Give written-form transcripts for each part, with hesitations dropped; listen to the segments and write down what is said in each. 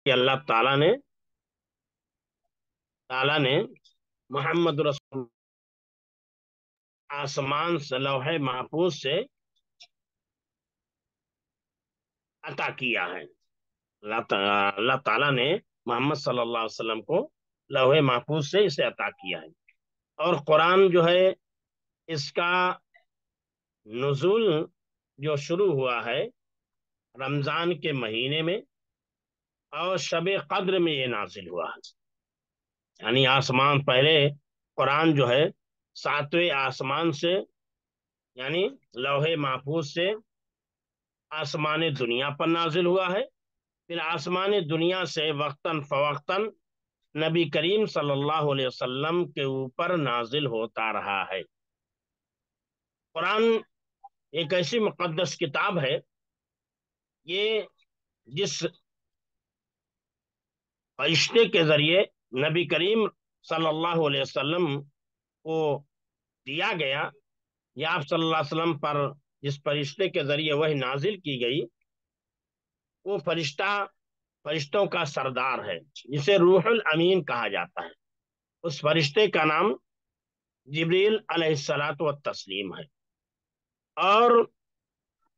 کہ اللہ تعالیٰ نے محمد رسول آسمان سے لوح محفوظ سے عطا کیا ہے۔ اللہ تعالیٰ نے محمد صلی اللہ علیہ وسلم کو لوح محفوظ سے اسے عطا کیا ہے۔ اور قرآن جو ہے اس کا نزول جو شروع ہوا ہے رمضان کے مہینے میں، اور شب قدر میں یہ نازل ہوا ہے۔ یعنی آسمان پہلے قرآن جو ہے ساتویں آسمان سے، یعنی لوح محفوظ سے آسمان دنیا پر نازل ہوا ہے۔ پھر آسمان دنیا سے وقتاً فوقتاً نبی کریم صلی اللہ علیہ وسلم کے اوپر نازل ہوتا رہا ہے۔ قرآن ایک ایسی مقدس کتاب ہے، یہ جس فرشتے کے ذریعے نبی کریم صلی اللہ علیہ وسلم کو دیا گیا، یا آپ صلی اللہ علیہ وسلم پر جس فرشتے کے ذریعے وہی نازل کی گئی، وہ فرشتوں کا سردار ہے، جسے روح الامین کہا جاتا ہے۔ اس فرشتے کا نام جبریل علیہ الصلاۃ والتسلیم ہے۔ اور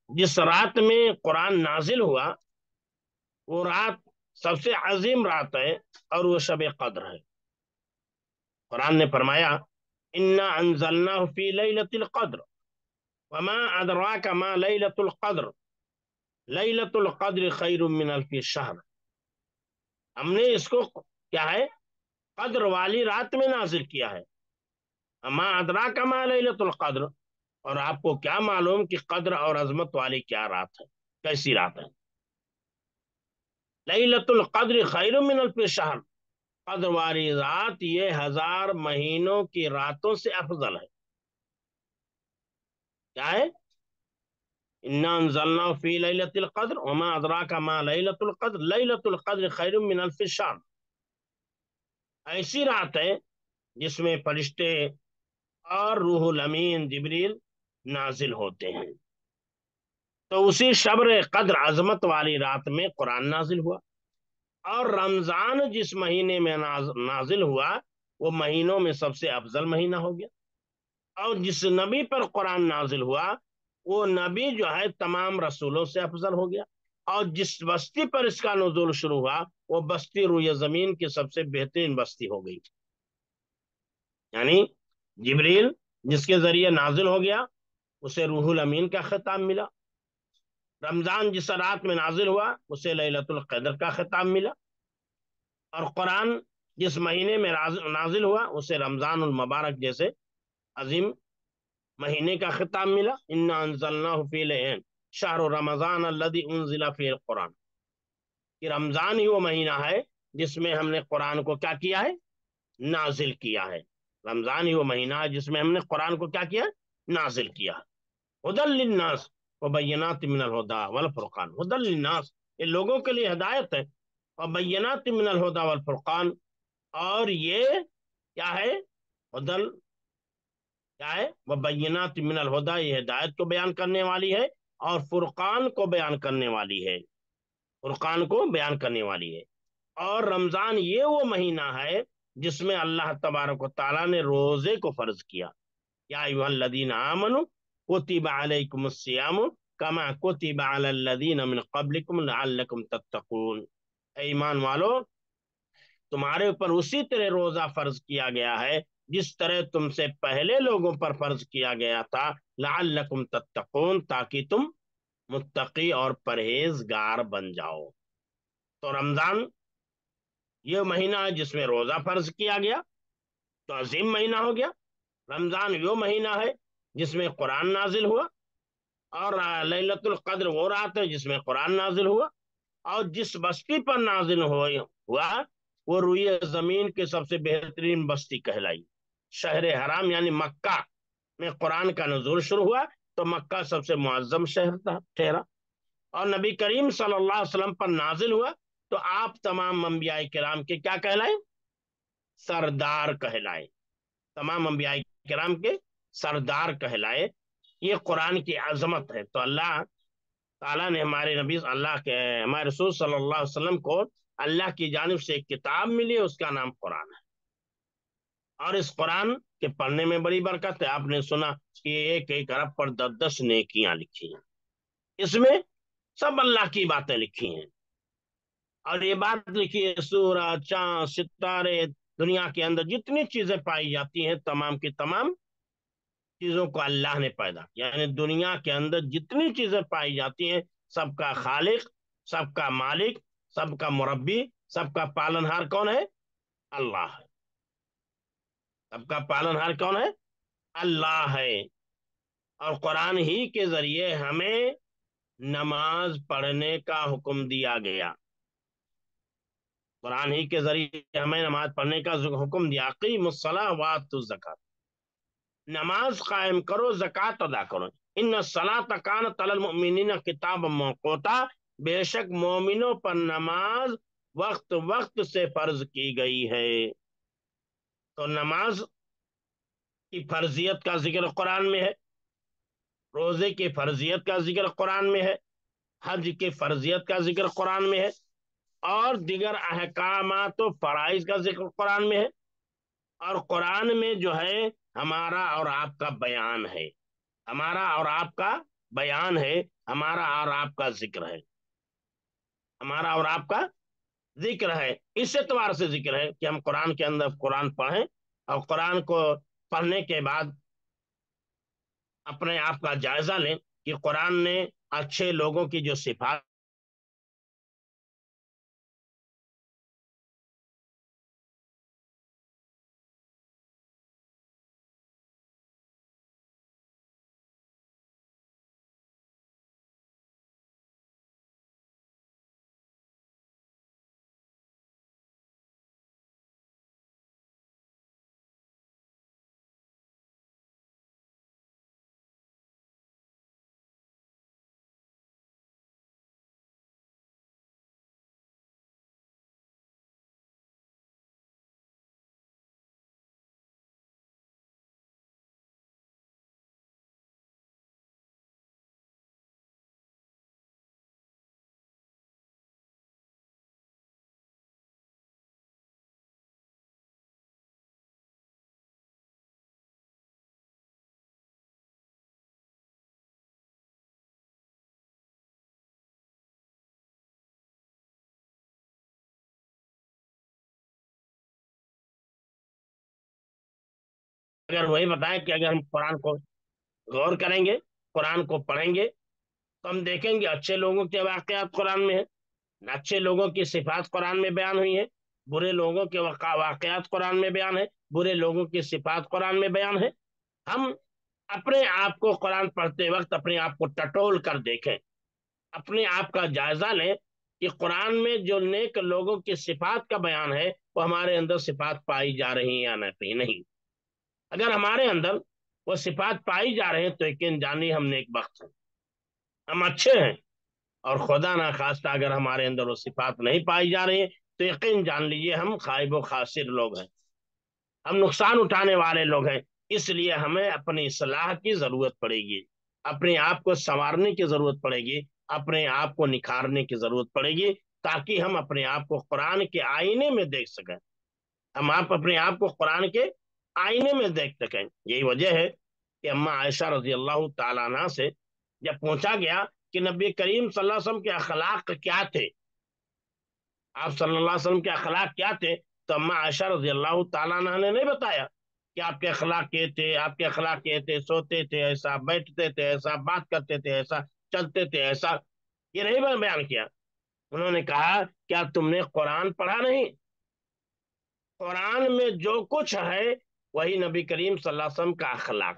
جس رات میں قرآن نازل ہوا وہ رات سب سے عظیم رات ہے، اور وہ شب قدر ہے۔ قرآن نے فرمایا انا انزلناہ فی لیلۃ القدر وما ادراک ما لیلۃ القدر لیلۃ القدر خیر من الف شہر۔ ہم نے اس کو کیا ہے قدر والی رات میں نازل کیا ہے۔ ما ادراک ما لیلۃ القدر، اور آپ کو کیا معلوم کہ قدر اور عظمت والی کیا رات ہے، کیسی رات ہے۔ لیلۃ القدر خیر من الف شہر، قدر والی رات یہ 1000 مہینوں کی راتوں سے افضل ہے۔ کیا ہے؟ انا انزلنا فی لیلۃ القدر وما ادراک ما لیلۃ القدر لیلۃ القدر خیر من الف شہر۔ ایسی رات ہے جس میں فرشتے اور روح الامین جبریل نازل ہوتے ہیں۔ تو اسی شبر قدر عظمت والی رات میں قرآن نازل ہوا۔ اور رمضان جس مہینے میں نازل ہوا وہ مہینوں میں سب سے افضل مہینہ ہو گیا۔ اور جس نبی پر قرآن نازل ہوا وہ نبی جو ہے تمام رسولوں سے افضل ہو گیا۔ اور جس بستی پر اس کا نزول شروع ہوا وہ بستی روئے زمین کی سب سے بہترین بستی ہو گئی۔ یعنی جبریل جس کے ذریعے نازل ہو گیا اسے روح الامین کا خطاب ملا۔ رمضان جس رات میں نازل ہوا اسے لیلۃ القدر کا خطاب ملا۔ اور قرآن جس مہینے میں نازل ہوا اسے رمضان المبارک جیسے عظیم مہینے کا خطاب ملا۔ انا انزلناہ فی شہر رمضان الذی انزل فیہ القرآن، کہ رمضان ہی وہ مہینہ ہے جس میں ہم نے قرآن کو کیا کیا ہے نازل کیا ہے۔ رمضان ہی وہ مہینہ ہے جس میں ہم نے قرآن کو کیا کیا نازل کیا ہے۔ ہدی للناس وبینات من الہدی والفرقان، ہدی للناس یہ لوگوں کے لیے ہدایت ہے، وبینات من الہدی والفرقان، اور یہ کیا ہے ہدل کیا ہے وبینات من الہدی، یہ ہدایت کو بیان کرنے والی ہے اور فرقان کو بیان کرنے والی ہے، فرقان کو بیان کرنے والی ہے۔ اور رمضان یہ وہ مہینہ ہے جس میں اللہ تبارک و تعالیٰ نے روزے کو فرض کیا۔ یا ایھا الذین آمنوا کتب علیکم الصیام کما کتب علی الذین من قبلکم لعلکم تتقون۔ اے ایمان والو، تمہارے اوپر اسی طرح روزہ فرض کیا گیا ہے جس طرح تم سے پہلے لوگوں پر فرض کیا گیا تھا، لعلکم تتقون، تاکہ تم متقی اور پرہیزگار بن جاؤ۔ تو رمضان یہ مہینہ ہے جس میں روزہ فرض کیا گیا، تو عظیم مہینہ ہو گیا۔ رمضان یہ مہینہ ہے جس میں قرآن نازل ہوا، اور لیلۃ القدر وہ رات ہے جس میں قرآن نازل ہوا۔ اور جس بستی پر نازل ہوا وہ روئے زمین کی سب سے بہترین بستی کہلائی۔ شہر حرام یعنی مکہ میں قرآن کا نزول شروع ہوا تو مکہ سب سے معظم شہر ٹھہرا۔ اور نبی کریم صلی اللہ علیہ وسلم پر نازل ہوا تو آپ تمام انبیاء کرام کے کیا کہلائے سردار کہلائے، تمام انبیاء کرام کے سردار کہلائے۔ یہ قرآن کی عظمت ہے۔ تو اللہ تعالیٰ نے ہمارے نبی ہمارے رسول صلی اللہ علیہ وسلم کو اللہ کی جانب سے ایک کتاب ملی ہے، اس کا نام قرآن ہے۔ اور اس قرآن کے پڑھنے میں بڑی برکت ہے۔ آپ نے سنا کہ ایک ایک ارب پر 10 نیکیاں لکھی ہیں، اس میں سب اللہ کی باتیں لکھی ہیں۔ اور یہ بات لکھی ہے، سورج، چاند، ستارے، دنیا کے اندر جتنی چیزیں پائی جاتی ہیں تمام کی تمام چیزوں کو اللہ نے پیدا کیا، یعنی دنیا کے اندر جتنی چیزیں پائی جاتی ہیں سب کا خالق، سب کا مالک، سب کا مربی، سب کا پالنہار کون ہے؟ اللہ ہے۔ سب کا پالنہار کون ہے؟ اللہ ہے۔ اور قرآن ہی کے ذریعے ہمیں نماز پڑھنے کا حکم دیا گیا۔ قرآن ہی کے ذریعے ہمیں نماز پڑھنے کا حکم دیا، اقیموا الصلاۃ وآتوا الزکوٰۃ، نماز قائم کرو، زکوٰۃ ادا کرو۔ ان الصلاۃ کانت علی المؤمنین کتابا موقوتا، بے شک مومنوں پر نماز وقت وقت سے فرض کی گئی ہے۔ تو نماز کی فرضیت کا ذکر قرآن میں ہے، روزے کی فرضیت کا ذکر قرآن میں ہے، حج کی فرضیت کا ذکر قرآن میں ہے، اور دیگر احکامات و فرائض کا ذکر قرآن میں ہے۔ اور قرآن میں جو ہے ہمارا اور آپ کا بیان ہے، ہمارا اور آپ کا بیان ہے، ہمارا اور آپ کا ذکر ہے، ہمارا اور آپ کا ذکر ہے۔ اس اعتبار سے ذکر ہے کہ ہم قرآن کے اندر قرآن پڑھیں، اور قرآن کو پڑھنے کے بعد اپنے آپ کا جائزہ لیں کہ قرآن نے اچھے لوگوں کی جو صفات اگر وہی بتائیں کہ اگر ہم قرآن کو غور کریں گے، قرآن کو پڑھیں گے، تو ہم دیکھیں گے اچھے لوگوں کے واقعات قرآن میں ہیں، اچھے لوگوں کی صفات قرآن میں بیان ہوئی ہیں، برے لوگوں کے واقعات قرآن میں بیان ہے، برے لوگوں کی صفات قرآن میں بیان ہے۔ ہم اپنے آپ کو قرآن پڑھتے وقت اپنے آپ کو ٹٹول کر دیکھیں، اپنے آپ کا جائزہ لیں کہ قرآن میں جو نیک لوگوں کی صفات کا بیان ہے وہ ہمارے اندر صفات پائی جا رہی ہیں یا نہیں۔ اگر ہمارے اندر وہ صفات پائی جا رہے ہیں تو یقین جانیے ہم نیک بخت ہیں، ہم اچھے ہیں۔ اور خدا نخواستہ اگر ہمارے اندر وہ صفات نہیں پائی جا رہی ہیں تو یقین جان لیجیے ہم خائب و خاسر لوگ ہیں، ہم نقصان اٹھانے والے لوگ ہیں۔ اس لیے ہمیں اپنی اصلاح کی ضرورت پڑے گی، اپنے آپ کو سنوارنے کی ضرورت پڑے گی، اپنے آپ کو نکھارنے کی ضرورت پڑے گی، تاکہ ہم اپنے آپ کو قرآن کے آئینے میں دیکھ سکیں، ہم آپ اپنے آپ کو قرآن کے آئینے میں دیکھ سکیں۔ یہی وجہ ہے کہ اما عائشہ رضی اللہ تعالیٰ عنہ سے جب پوچھا گیا کہ نبی کریم صلی اللہ علیہ وسلم کے اخلاق کیا تھے، آپ صلی اللہ علیہ وسلم کے اخلاق کیا تھے، تو اما عائشہ رضی اللہ تعالیٰ عنہ نے نہیں بتایا کہ آپ کے اخلاق کیے تھے، آپ کے اخلاق کیے تھے، سوتے تھے ایسا، بیٹھتے تھے ایسا، بات کرتے تھے ایسا، چلتے تھے ایسا، یہ نہیں بیان کیا۔ انہوں نے کہا کیا تم نے قرآن پڑھا نہیں؟ قرآن میں جو کچھ ہے وہی نبی کریم صلی اللہ علیہ وسلم کا اخلاق،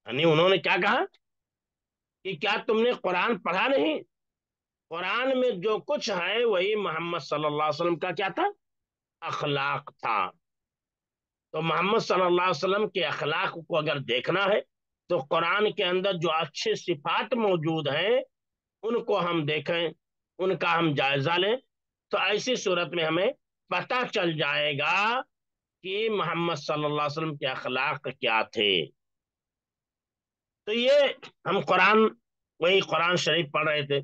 یعنی انہوں نے کیا کہا کہ کیا تم نے قرآن پڑھا نہیں؟ قرآن میں جو کچھ ہے وہی محمد صلی اللہ علیہ وسلم کا کیا تھا؟ اخلاق تھا۔ تو محمد صلی اللہ علیہ وسلم کے اخلاق کو اگر دیکھنا ہے تو قرآن کے اندر جو اچھے صفات موجود ہیں ان کو ہم دیکھیں، ان کا ہم جائزہ لیں، تو ایسی صورت میں ہمیں پتہ چل جائے گا کہ محمد صلی اللہ علیہ وسلم کے اخلاق کیا تھے۔ تو یہ ہم قرآن، وہی قرآن شریف پڑھ رہے تھے،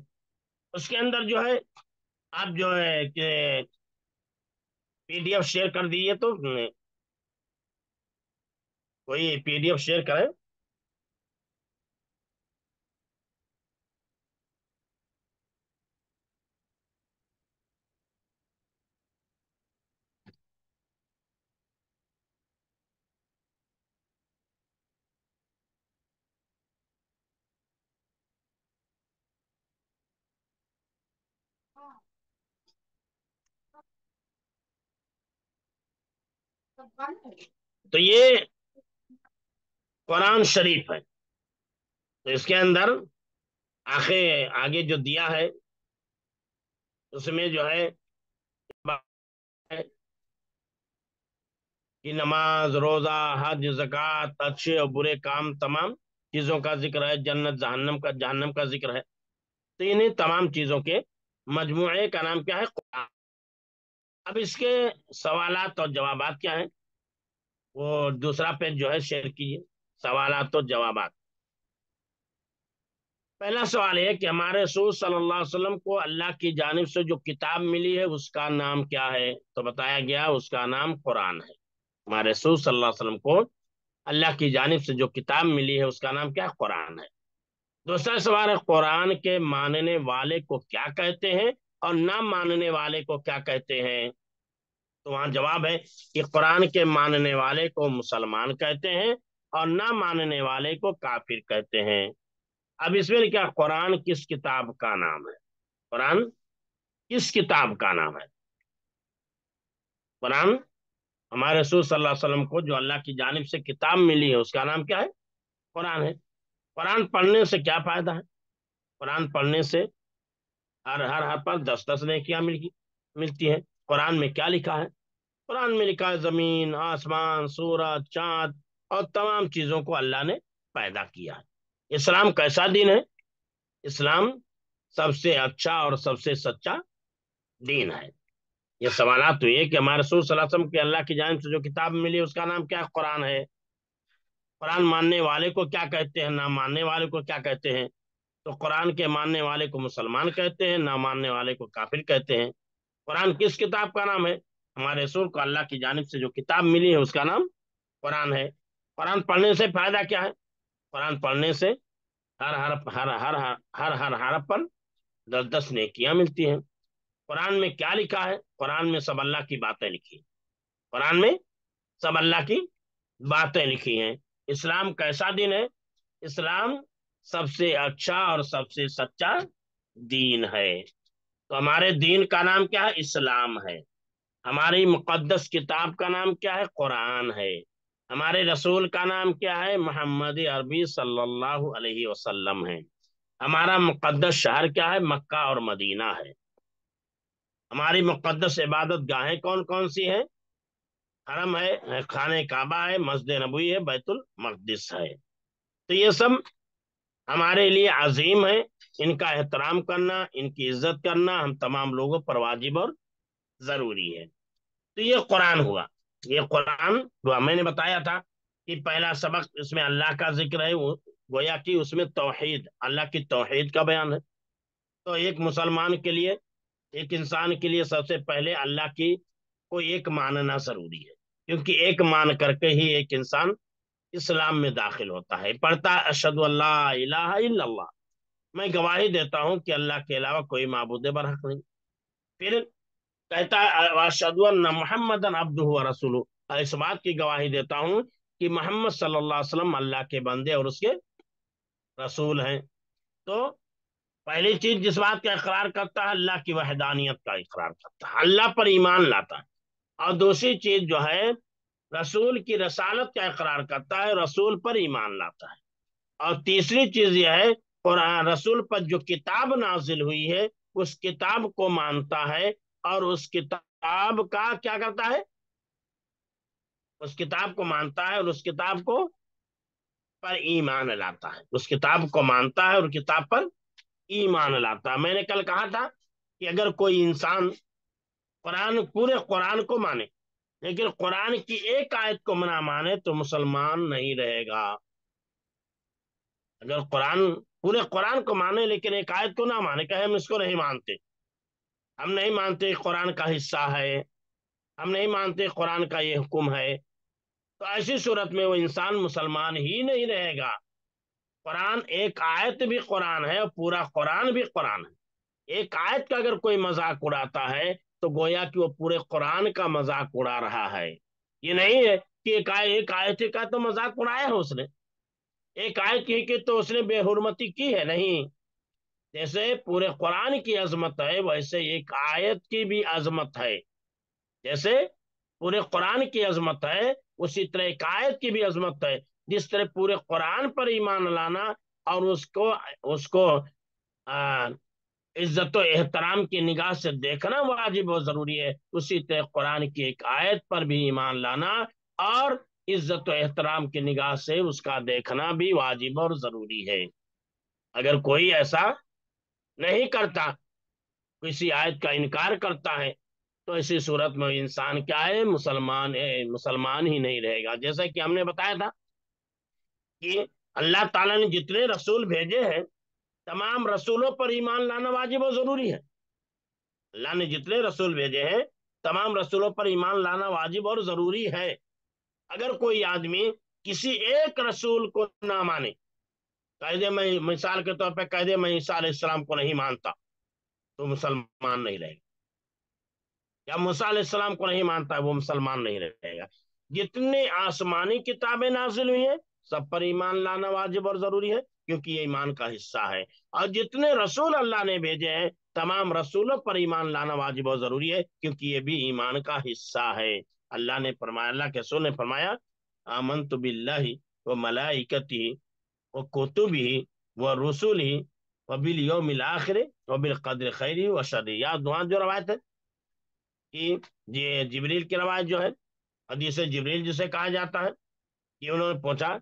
اس کے اندر جو ہے آپ جو ہے کہ PDF شیئر کر دیجیے تو کوئی PDF شیئر کرے. تو یہ قرآن شریف ہے. تو اس کے اندر آگے جو دیا ہے اس میں جو ہے کہ نماز، روزہ، حج، زکوٰۃ، اچھے اور برے کام، تمام چیزوں کا ذکر ہے. جنت جہنم کا ذکر ہے. تو انہیں تمام چیزوں کے مجموعے کا نام کیا ہے؟ قرآن. اب اس کے سوالات اور جوابات کیا ہیں؟ وہ دوسرا پیج جو ہے شیئر کیجیے. سوالات اور جوابات. پہلا سوال ہے کہ ہمارے رسول صلی اللہ علیہ وسلم کو اللہ کی جانب سے جو کتاب ملی ہے اس کا نام کیا ہے؟ تو بتایا گیا اس کا نام قرآن ہے. ہمارے رسول صلی اللہ علیہ وسلم کو اللہ کی جانب سے جو کتاب ملی ہے اس کا نام کیا ہے؟ قرآن ہے. دوسرا سوال ہے قرآن کے ماننے والے کو کیا کہتے ہیں اور نہ ماننے والے کو کیا کہتے ہیں؟ تو وہاں جواب ہے کہ قرآن کے ماننے والے کو مسلمان کہتے ہیں اور نہ ماننے والے کو کافر کہتے ہیں. اب اس میں کیا قرآن کس کتاب کا نام ہے؟ قرآن کس کتاب کا نام ہے؟ قرآن ہمارے رسول صلی اللہ علیہ وسلم کو جو اللہ کی جانب سے کتاب ملی ہے اس کا نام کیا ہے؟ قرآن ہے. قرآن پڑھنے سے کیا فائدہ ہے؟ قرآن پڑھنے سے ہر پر 10 نیکیاں ملتی ہے. قرآن میں کیا لکھا ہے؟ قرآن میں لکھا ہے زمین، آسمان، سورج، چاند اور تمام چیزوں کو اللہ نے پیدا کیا ہے. اسلام کیسا دین ہے؟ اسلام سب سے اچھا اور سب سے سچا دین ہے. یہ سوالات تو یہ کہ ہمارے رسول صلی اللہ علیہ وسلم کے اللہ کی جانب سے جو کتاب ملی اس کا نام کیا ہے؟ قرآن ہے. قرآن ماننے والے کو کیا کہتے ہیں، نہ ماننے والے کو کیا کہتے ہیں؟ تو قرآن کے ماننے والے کو مسلمان کہتے ہیں، نہ ماننے والے کو کافر کہتے ہیں. قرآن کس کتاب کا نام ہے؟ ہمارے رسول کو اللہ کی جانب سے جو کتاب ملی ہے اس کا نام قرآن ہے. قرآن پڑھنے سے فائدہ کیا ہے؟ قرآن پڑھنے سے ہر ہر حرف پر 10 نیکیاں ملتی ہیں. قرآن میں کیا لکھا ہے؟ قرآن میں سب اللہ کی باتیں لکھی ہیں. قرآن میں سب اللہ کی باتیں لکھی ہیں. اسلام کیسا دین ہے؟ اسلام سب سے اچھا اور سب سے سچا دین ہے. تو ہمارے دین کا نام کیا ہے؟ اسلام ہے. ہماری مقدس کتاب کا نام کیا ہے؟ قرآن ہے. ہمارے رسول کا نام کیا ہے؟ محمد عربی صلی اللہ علیہ وسلم ہے. ہمارا مقدس شہر کیا ہے؟ مکہ اور مدینہ ہے. ہماری مقدس عبادت گاہیں کون کون سی ہیں؟ حرم ہے، خانہ کعبہ ہے، مسجد نبوی ہے، بیت المقدس ہے. تو یہ سب ہمارے لیے عظیم ہے. ان کا احترام کرنا، ان کی عزت کرنا ہم تمام لوگوں پر واجب اور ضروری ہے. تو یہ قرآن ہوا. یہ قرآن ہوا. میں نے بتایا تھا کہ پہلا سبق اس میں اللہ کا ذکر ہے. گویا کہ اس میں توحید، اللہ کی توحید کا بیان ہے. تو ایک مسلمان کے لیے، ایک انسان کے لیے سب سے پہلے اللہ کی کو ایک ماننا ضروری ہے. کیونکہ ایک مان کر کے ہی ایک انسان اسلام میں داخل ہوتا ہے. پڑھتا ہے اشہد اللہ الہ الا اللہ، میں گواہی دیتا ہوں کہ اللہ کے علاوہ کوئی معبود برحق نہیں. پھر کہتا ہے اشہد ان محمد عبدہ و رسولہ، اس بات کی گواہی دیتا ہوں کہ محمد صلی اللہ علیہ وسلم اللہ کے بندے اور اس کے رسول ہیں. تو پہلی چیز جس بات کا اقرار کرتا ہے اللہ کی وحدانیت کا اقرار کرتا ہے، اللہ پر ایمان لاتا ہے. اور دوسری چیز جو ہے رسول کی رسالت کا اقرار کرتا ہے، رسول پر ایمان لاتا ہے. اور تیسری چیز یہ ہے قرآن رسول پر جو کتاب نازل ہوئی ہے اس کتاب کو مانتا ہے اور اس کتاب کا کیا کرتا ہے؟ اس کتاب کو مانتا ہے اور اس کتاب کو پر ایمان لاتا ہے. اس کتاب کو مانتا ہے اور کتاب پر ایمان لاتا ہے. میں نے کل کہا تھا کہ اگر کوئی انسان پورے قرآن کو مانے لیکن قرآن کی ایک آیت کو نہ مانے تو مسلمان نہیں رہے گا. اگر پورے قرآن کو مانے لیکن ایک آیت کو نہ مانے کہ ہم اس کو نہیں مانتے، ہم نہیں مانتے قرآن کا حصہ ہے، ہم نہیں مانتے قرآن کا یہ حکم ہے، تو ایسی صورت میں وہ انسان مسلمان ہی نہیں رہے گا۔ قرآن ایک آیت بھی قرآن ہے اور پورا قرآن بھی قرآن ہے۔ ایک آیت کا اگر کوئی مذاق اڑاتا ہے تو گویا کہ وہ پورے قرآن کا مذاق اڑا رہا ہے۔ یہ نہیں ہے کہ ایک آیت کا تو مذاق اڑایا ہے اس نے، ایک آیت کی تو اس نے بے حرمتی کی ہے، نہیں۔ جیسے پورے قرآن کی عظمت ہے ویسے ایک آیت کی بھی عظمت ہے، جیسے پورے قرآن کی عظمت ہے اسی طرح ایک آیت کی بھی عظمت ہے۔ جس طرح پورے قرآن پر ایمان لانا اور اس کو عزت و احترام کی نگاہ سے دیکھنا واجب اور ضروری ہے، اسی طرح قرآن کی ایک آیت پر بھی ایمان لانا اور عزت و احترام کی نگاہ سے اس کا دیکھنا بھی واجب اور ضروری ہے۔ اگر کوئی ایسا نہیں کرتا، کسی آیت کا انکار کرتا ہے، تو ایسی صورت میں انسان کیا ہے؟ مسلمان ہے، مسلمان ہی نہیں رہے گا۔ جیسا کہ ہم نے بتایا تھا کہ اللہ تعالیٰ نے جتنے رسول بھیجے ہیں تمام رسولوں پر ایمان لانا واجب اور ضروری ہے۔ اللہ نے جتنے رسول بھیجے ہیں تمام رسولوں پر ایمان لانا واجب اور ضروری ہے۔ اگر کوئی آدمی کسی ایک رسول کو نہ مانے، کہہ دے میں مثال کے طور پہ کہہ دے میں عیسیٰ علیہ السلام کو نہیں مانتا، تو مسلمان نہیں رہے گا۔ یا موسیٰ علیہ السلام کو نہیں مانتا ہے، وہ مسلمان نہیں رہے گا۔ جتنے آسمانی کتابیں نازل ہوئی ہیں سب پر ایمان لانا واجب اور ضروری ہے، کیونکہ یہ ایمان کا حصہ ہے۔ اور جتنے رسول اللہ نے بھیجے ہیں تمام رسولوں پر ایمان لانا واجب اور ضروری ہے، کیونکہ یہ بھی ایمان کا حصہ ہے۔ اللہ نے فرمایا، اللہ کے رسول نے فرمایا آمنت باللہ و ملائکتہ و کتبہ و رسلہ و بالیوم الآخر و بالقدر خیرہ و شرہ۔ یا دعا جو روایت ہے کہ یہ جبریل کی روایت جو ہے، حدیث جبریل جسے کہا جاتا ہے، کہ انہوں نے پوچھا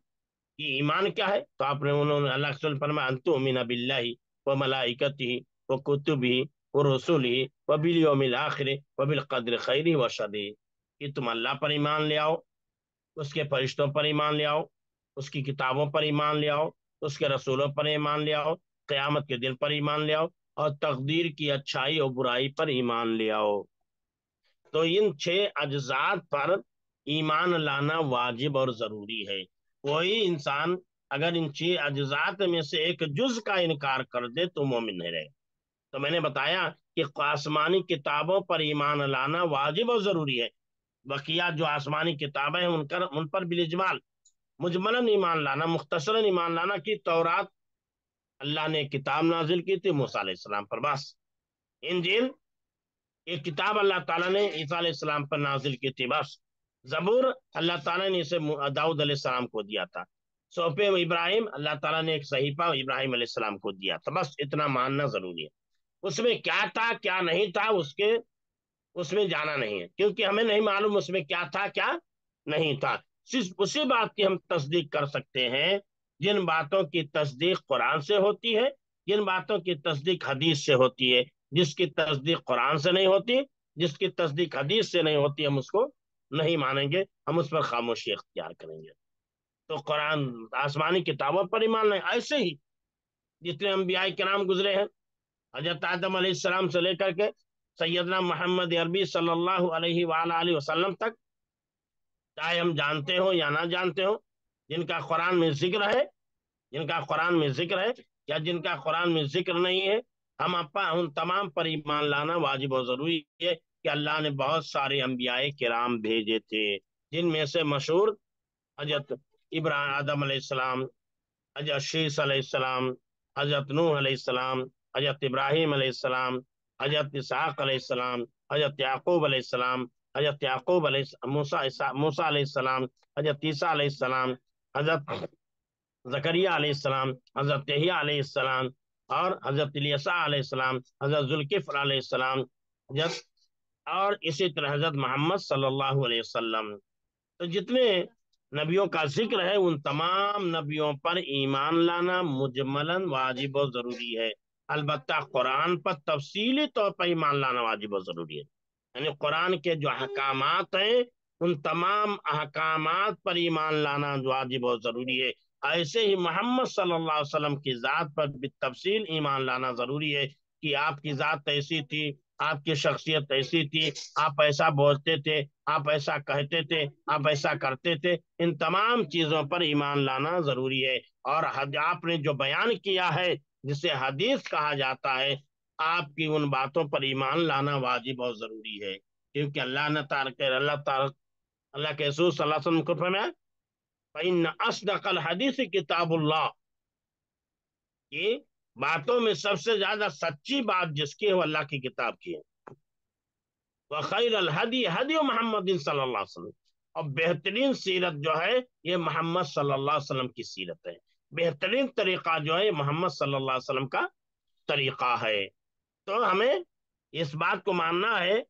کہ ایمان کیا ہے، تو انہوں نے اللہ کے رسول فرمایا ان تؤمن باللہ و ملائکتہ و کتبہ و رسلہ و بالیوم الآخر و بالقدر خیرہ و شرہ، کہ تم اللہ پر ایمان لے آؤ، اس کے فرشتوں پر ایمان لے آؤ، اس کی کتابوں پر ایمان لے آؤ، اس کے رسولوں پر ایمان لے آؤ، قیامت کے دن پر ایمان لے آؤ، اور تقدیر کی اچھائی اور برائی پر ایمان لے آؤ۔ تو ان 6 اجزاء پر ایمان لانا واجب اور ضروری ہے۔ کوئی انسان اگر ان 6 اجزاء میں سے ایک جز کا انکار کر دے تو مومن نہیں رہے۔ تو میں نے بتایا کہ آسمانی کتابوں پر ایمان لانا واجب اور ضروری ہے۔ بقیہ جو آسمانی کتابیں ہیں ان پر بالاجمال مجملاً ایمان لانا، مختصراً ایمان لانا کہ تورات اللہ نے کتاب نازل کی تھی موسیٰ علیہ السلام پر، بس۔ انجیل ایک کتاب اللہ تعالیٰ نے عیسیٰ علیہ السلام پر نازل کی تھی، بس۔ زبور اللہ تعالیٰ نے اسے داؤد علیہ السلام کو دیا تھا۔ صحف ابراہیم اللہ تعالیٰ نے ایک صحیفہ ابراہیم علیہ السلام کو دیا تھا، بس اتنا ماننا ضروری ہے۔ اس میں کیا تھا کیا نہیں تھا اس میں جانا نہیں ہے، کیونکہ ہمیں نہیں معلوم اس میں کیا تھا کیا نہیں تھا۔ صرف اسی بات کی ہم تصدیق کر سکتے ہیں جن باتوں کی تصدیق قرآن سے ہوتی ہے، جن باتوں کی تصدیق حدیث سے ہوتی ہے۔ جس کی تصدیق قرآن سے نہیں ہوتی، جس کی تصدیق حدیث سے نہیں ہوتی، ہم اس کو نہیں مانیں گے، ہم اس پر خاموشی اختیار کریں گے۔ تو قرآن آسمانی کتابوں پر ایمان نہیں، ایسے ہی جتنے انبیاء کرام گزرے ہیں، حضرت آدم علیہ السلام سے لے کر کے سیدنا محمد عربی صلی اللہ علیہ وآلہ وسلم تک، چاہے ہم جانتے ہوں یا نہ جانتے ہوں، جن کا قرآن میں ذکر ہے، جن کا قرآن میں ذکر ہے یا جن کا قرآن میں ذکر نہیں ہے، ہم ان تمام پر ایمان لانا واجب و ضروری ہے کہ اللہ نے بہت سارے انبیاء کرام بھیجے تھے، جن میں سے مشہور حضرت ابراہیم آدم علیہ السلام، حضرت شیس علیہ السلام، حضرت نوح علیہ السلام، حضرت ابراہیم علیہ السلام، حضرت اسحاق علیہ السلام، حضرت یعقوب علیہ السلام، حضرت یعقوب علیہ موسیٰ علیہ السلام، حضرت عیسیٰ علیہ السلام، حضرت زکریا علیہ السلام، حضرت یحییٰ علیہ السلام، اور حضرت الیسع علیہ السلام، حضرت ذوالکفل علیہ السلام، اور اسی طرح حضرت محمد صلی اللہ علیہ وسلم۔ تو جتنے نبیوں کا ذکر ہے ان تمام نبیوں پر ایمان لانا مجملاً واجب و ضروری ہے۔ البتہ قرآن پر تفصیلی طور پر ایمان لانا واجب و ضروری ہے، یعنی قرآن کے جو احکامات ہیں ان تمام احکامات پر ایمان لانا واجب و ضروری ہے۔ ایسے ہی محمد صلی اللہ علیہ وسلم کی ذات پر بالتفصیل ایمان لانا ضروری ہے کہ آپ کی ذات ایسی تھی، آپ کی شخصیت ایسی تھی، آپ ایسا بولتے تھے، آپ ایسا کہتے تھے، آپ ایسا کرتے تھے، ان تمام چیزوں پر ایمان لانا ضروری ہے۔ اور آپ نے جو بیان کیا ہے جسے حدیث کہا جاتا ہے، آپ کی ان باتوں پر ایمان لانا واجب اور ضروری ہے، کیونکہ اللہ کے رسول صلی اللہ علیہ وسلم کو فرمایا فَإِنَّ أَصْدَقَ الْحَدِيثِ کتاب اللہ، کہ باتوں میں سب سے زیادہ سچی بات جس کی ہے وہ اللہ کی کتاب کی ہے۔ وخیر الحدی حدی محمد صلی اللہ علیہ وسلم، اور بہترین سیرت جو ہے یہ محمد صلی اللہ علیہ وسلم کی سیرت ہے، بہترین طریقہ جو ہے یہ محمد صلی اللہ علیہ وسلم کا طریقہ ہے۔ تو ہمیں اس بات کو ماننا ہے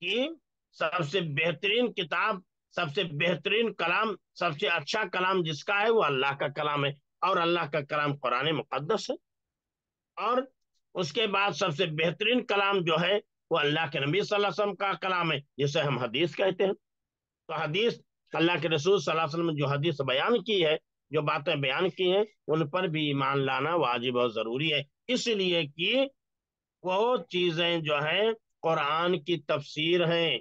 کہ سب سے بہترین کتاب، سب سے بہترین کلام، سب سے اچھا کلام جس کا ہے وہ اللہ کا کلام ہے، اور اللہ کا کلام قرآن مقدس ہے۔ اور اس کے بعد سب سے بہترین کلام جو ہے وہ اللہ کے نبی صلی اللہ علیہ وسلم کا کلام ہے، جسے ہم حدیث کہتے ہیں۔ تو حدیث، اللہ کے رسول صلی اللہ علیہ وسلم نے جو حدیث بیان کی ہے، جو باتیں بیان کی ہیں، ان پر بھی ایمان لانا واجب اور ضروری ہے، اس لیے کہ وہ چیزیں جو ہیں قرآن کی تفسیر ہیں۔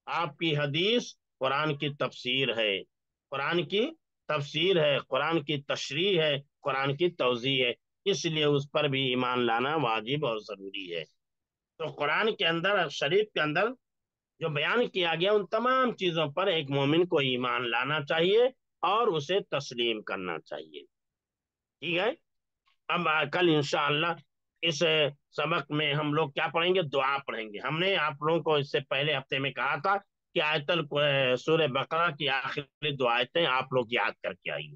آپ کی حدیث قرآن کی تفسیر ہے، قرآن کی تفسیر ہے، قرآن کی تشریح ہے، قرآن کی توضیح ہے، اس لیے اس پر بھی ایمان لانا واجب اور ضروری ہے۔ تو قرآن کے اندر، شریف کے اندر جو بیان کیا گیا ان تمام چیزوں پر ایک مومن کو ایمان لانا چاہیے اور اسے تسلیم کرنا چاہیے، ٹھیک ہے۔ اب کل انشاءاللہ اس سبق میں ہم لوگ کیا پڑھیں گے؟ دعا پڑھیں گے۔ ہم نے آپ لوگوں کو اس سے پہلے ہفتے میں کہا تھا کہ سورہ بقرہ کی آخری دو آیتیں آپ لوگ یاد کر کے آئیے۔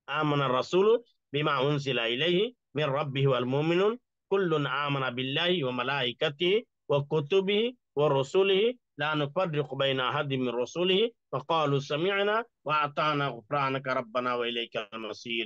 آمن الرسول بما انزل الیہ من ربہ والمؤمنون کل آمن باللہ وملائکتہ وکتبہ ورسلہ لا نفرق بین احد من رسلہ وقالوا سمعنا واطعنا غفرانک ربنا والیک المصیر،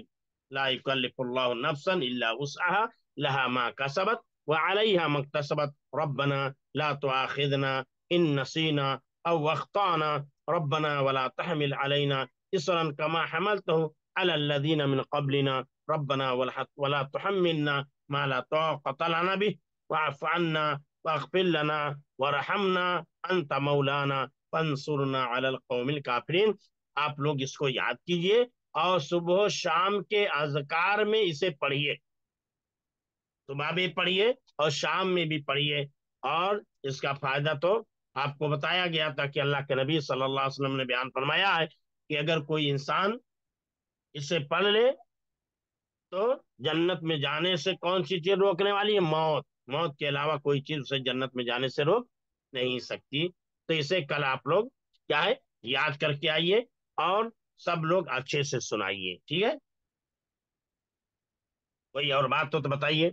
لا يكلف الله نفسا الا وسعها لها ما كسبت وعليها ما اكتسبت ربنا لا تؤاخذنا ان نسينا او اخطانا ربنا ولا تحمل علينا اصرا كما حملته على الذين من قبلنا ربنا ولا تحملنا ما لا طاقة لنا به واعف عنا واغفر لنا وارحمنا انت مولانا فانصرنا على القوم الكافرين۔ آپ لوگ اس کو یاد کیجئے اور صبح و شام کے اذکار میں اسے پڑھیے، صبح بھی پڑھیے اور شام میں بھی پڑھیے۔ اور اس کا فائدہ تو آپ کو بتایا گیا تھا کہ اللہ کے نبی صلی اللہ علیہ وسلم نے بیان فرمایا ہے کہ اگر کوئی انسان اسے پڑھ لے تو جنت میں جانے سے کون سی چیز روکنے والی ہے؟ موت، موت کے علاوہ کوئی چیز اسے جنت میں جانے سے روک نہیں سکتی۔ تو اسے کل آپ لوگ کیا ہے یاد کر کے آئیے اور سب لوگ اچھے سے سنائیے، ٹھیک ہے؟ کوئی اور بات تو بتائیے۔